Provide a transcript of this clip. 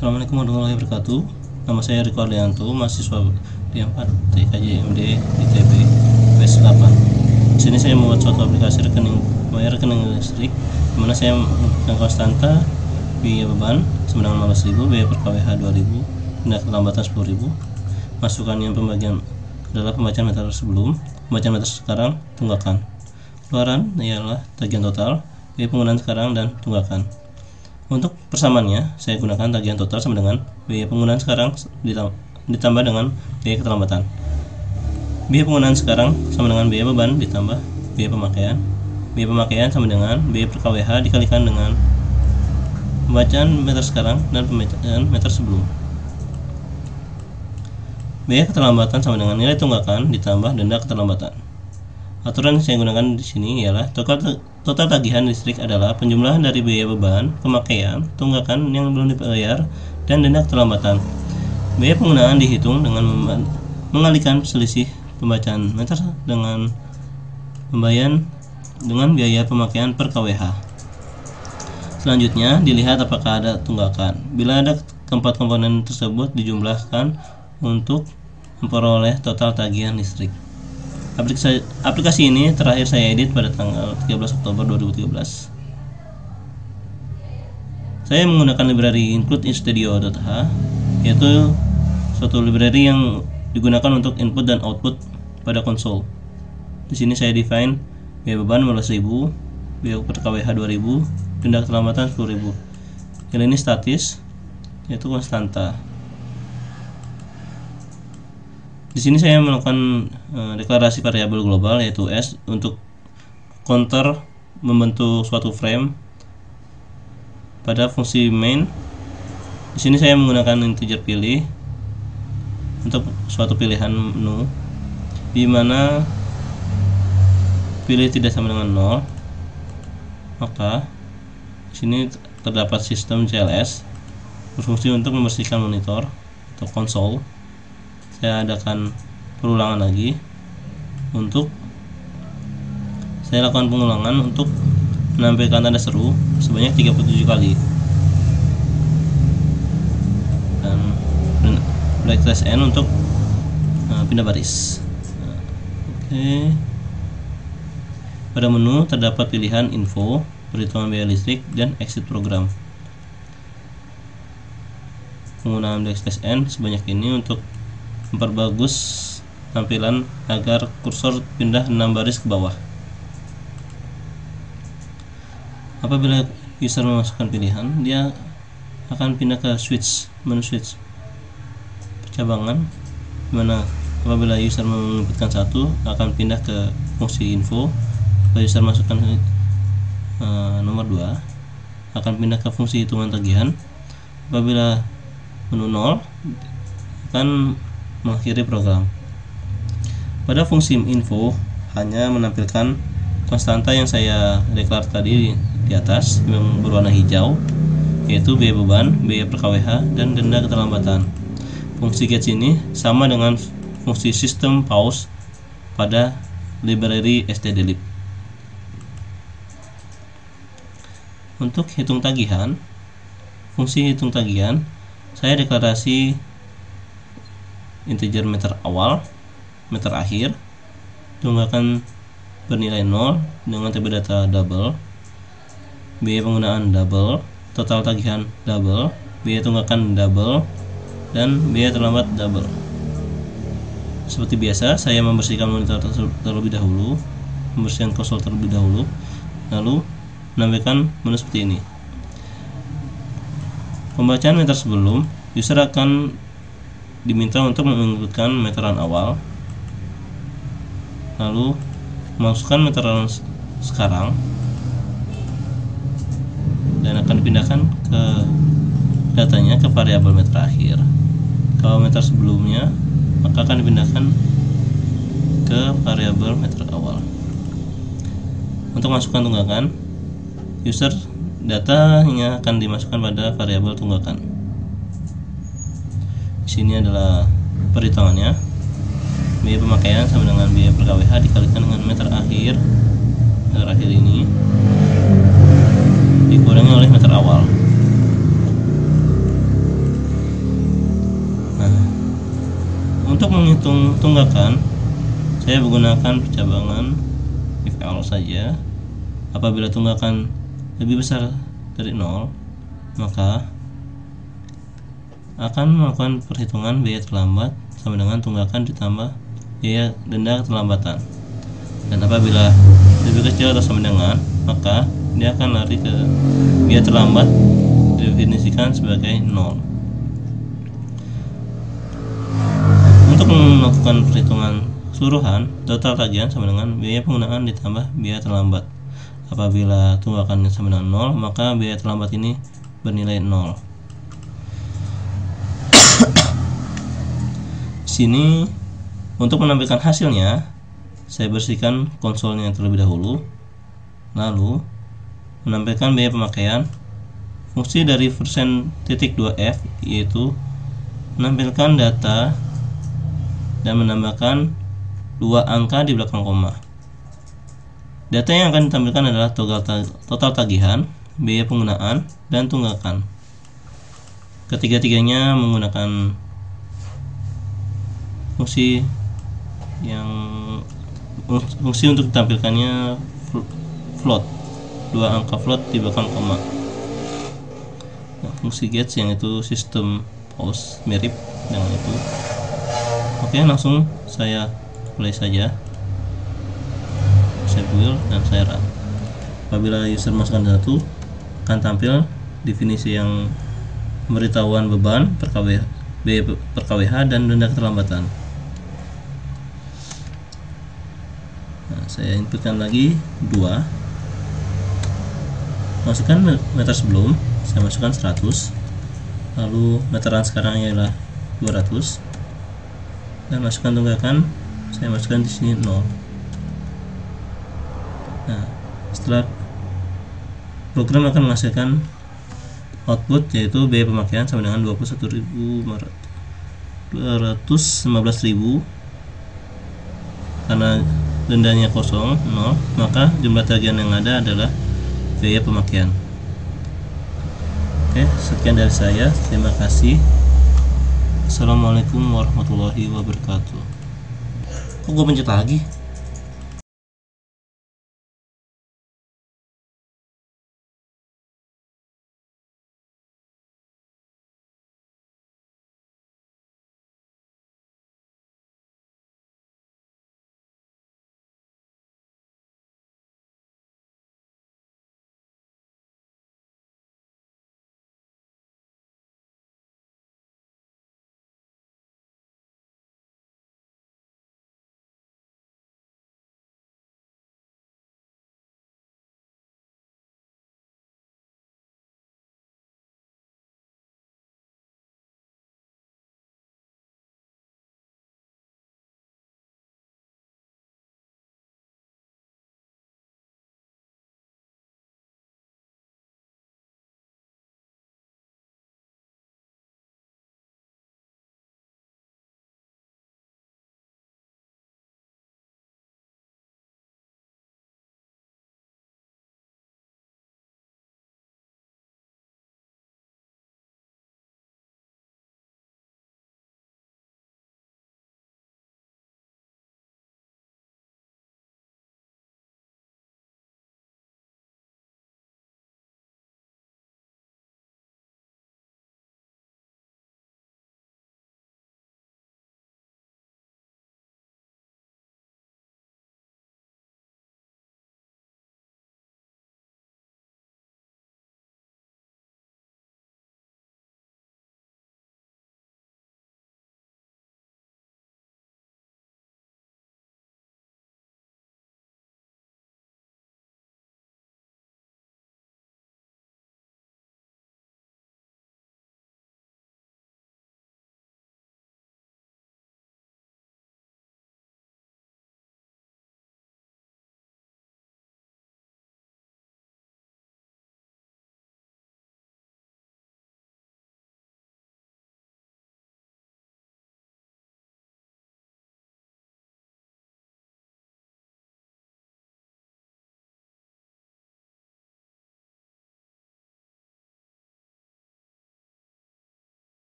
Assalamualaikum warahmatullahi wabarakatuh. Nama saya Riko Ardianto, mahasiswa D4 TKJMD ITB PS8. Di sini saya membuat suatu aplikasi bayar rekening listrik, di mana saya menggunakan konstanta biaya beban sama dengan 15.000, biaya per kWh 2.000, tindak kelambatan 10.000. Masukan yang pembagian adalah pembacaan meter sebelum, pembacaan meter sekarang, tunggakan. Keluaran ialah tagihan total, biaya penggunaan sekarang, dan tunggakan. Untuk persamaannya, saya gunakan tagihan total sama dengan biaya penggunaan sekarang ditambah dengan biaya keterlambatan. Biaya penggunaan sekarang sama dengan biaya beban ditambah biaya pemakaian. Biaya pemakaian sama dengan biaya per kWh dikalikan dengan pembacaan meter sekarang dan pembacaan meter sebelum. Biaya keterlambatan sama dengan nilai tunggakan ditambah denda keterlambatan. Aturan yang saya gunakan di sini ialah total tagihan listrik adalah penjumlahan dari biaya beban, pemakaian, tunggakan yang belum dibayar, dan denda keterlambatan. Biaya penggunaan dihitung dengan mengalihkan selisih pembacaan meter dengan pembayaran dengan biaya pemakaian per kWh. Selanjutnya dilihat apakah ada tunggakan. Bila ada, keempat komponen tersebut dijumlahkan untuk memperoleh total tagihan listrik. Aplikasi ini terakhir saya edit pada tanggal 13 Oktober 2013. Saya menggunakan library include-in-studio.h, yaitu suatu library yang digunakan untuk input dan output pada konsol. Di sini saya define biaya beban 15.000, biaya per kWh 2.000, denda keterlambatan 10.000. Yang ini statis, yaitu konstanta. Di sini saya melakukan deklarasi variabel global yaitu S untuk counter membentuk suatu frame pada fungsi main. Di sini saya menggunakan integer pilih untuk suatu pilihan menu, di mana pilih tidak sama dengan 0, maka di sini terdapat sistem CLS berfungsi untuk membersihkan monitor atau konsol. Saya adakan perulangan lagi untuk saya lakukan pengulangan untuk menampilkan tanda seru sebanyak 37 kali dan \n untuk pindah baris. Oke. Pada menu terdapat pilihan info, perhitungan biaya listrik, dan exit program. Penggunaan \n sebanyak ini untuk memperbagus tampilan agar kursor pindah 6 baris ke bawah. Apabila user memasukkan pilihan, dia akan pindah ke menu switch percabangan, dimana apabila user menyebutkan 1 akan pindah ke fungsi info. Kalau user masukkan nomor 2 akan pindah ke fungsi hitungan tagihan. Apabila menu 0 akan mengakhiri program. Pada fungsi info hanya menampilkan konstanta yang saya deklar tadi di atas yang berwarna hijau, yaitu biaya beban, biaya per kWh, dan denda keterlambatan. Fungsi get ini sama dengan fungsi system pause pada library stdlib. Untuk hitung tagihan, fungsi hitung tagihan saya deklarasi integer meter awal, meter akhir, tunggakan bernilai 0 dengan TB data double, biaya penggunaan double, total tagihan double, biaya tunggakan double, dan biaya terlambat double. Seperti biasa, saya membersihkan monitor terlebih dahulu, membersihkan konsol terlebih dahulu, lalu menampilkan menu seperti ini. Pembacaan meter sebelum, user akan diminta untuk menginputkan meteran awal, lalu masukkan meteran sekarang, dan akan dipindahkan ke datanya ke variabel meter akhir. Kalau meter sebelumnya, maka akan dipindahkan ke variabel meter awal. Untuk masukkan tunggakan, user datanya akan dimasukkan pada variabel tunggakan. Sini adalah perhitungannya. Biaya pemakaian sama dengan biaya per kWh dikalikan dengan meter akhir ini dikurangi oleh meter awal. menghitung tunggakan, saya menggunakan percabangan if else saja. Apabila tunggakan lebih besar dari 0, maka akan melakukan perhitungan biaya terlambat sama dengan tunggakan ditambah biaya denda keterlambatan. Dan apabila lebih kecil atau sama dengan, maka dia akan lari ke biaya terlambat, didefinisikan sebagai 0. Untuk melakukan perhitungan keseluruhan, total tagihan sama dengan biaya penggunaan ditambah biaya terlambat. Apabila tunggakannya sama dengan 0, maka biaya terlambat ini bernilai 0. Di sini untuk menampilkan hasilnya, saya bersihkan konsolnya terlebih dahulu, lalu menampilkan biaya pemakaian. Fungsi dari %.2f yaitu menampilkan data dan menambahkan 2 angka di belakang koma. Data yang akan ditampilkan adalah total tagihan, biaya penggunaan, dan tunggakan. Ketiga-tiganya menggunakan fungsi untuk ditampilkannya float, 2 angka float di belakang koma. Nah, fungsi gets yang itu sistem pause mirip dengan itu. Oke, langsung saya play saja. Saya build dan saya run. Apabila user masukkan satu, akan tampil definisi yang pemberitahuan beban per KWH dan denda keterlambatan. Nah, saya inputkan lagi 2. Masukkan meter sebelum, saya masukkan 100. Lalu meteran sekarang ialah 200. Dan masukkan tunggakan, saya masukkan di sini 0. Nah, setelah program akan menghasilkan output yaitu biaya pemakaian sama dengan 21.215.000. Karena dendanya kosong 0, maka jumlah tagihan yang ada adalah biaya pemakaian. Oke, sekian dari saya. Terima kasih. Assalamualaikum warahmatullahi wabarakatuh. Kok gue pencet lagi?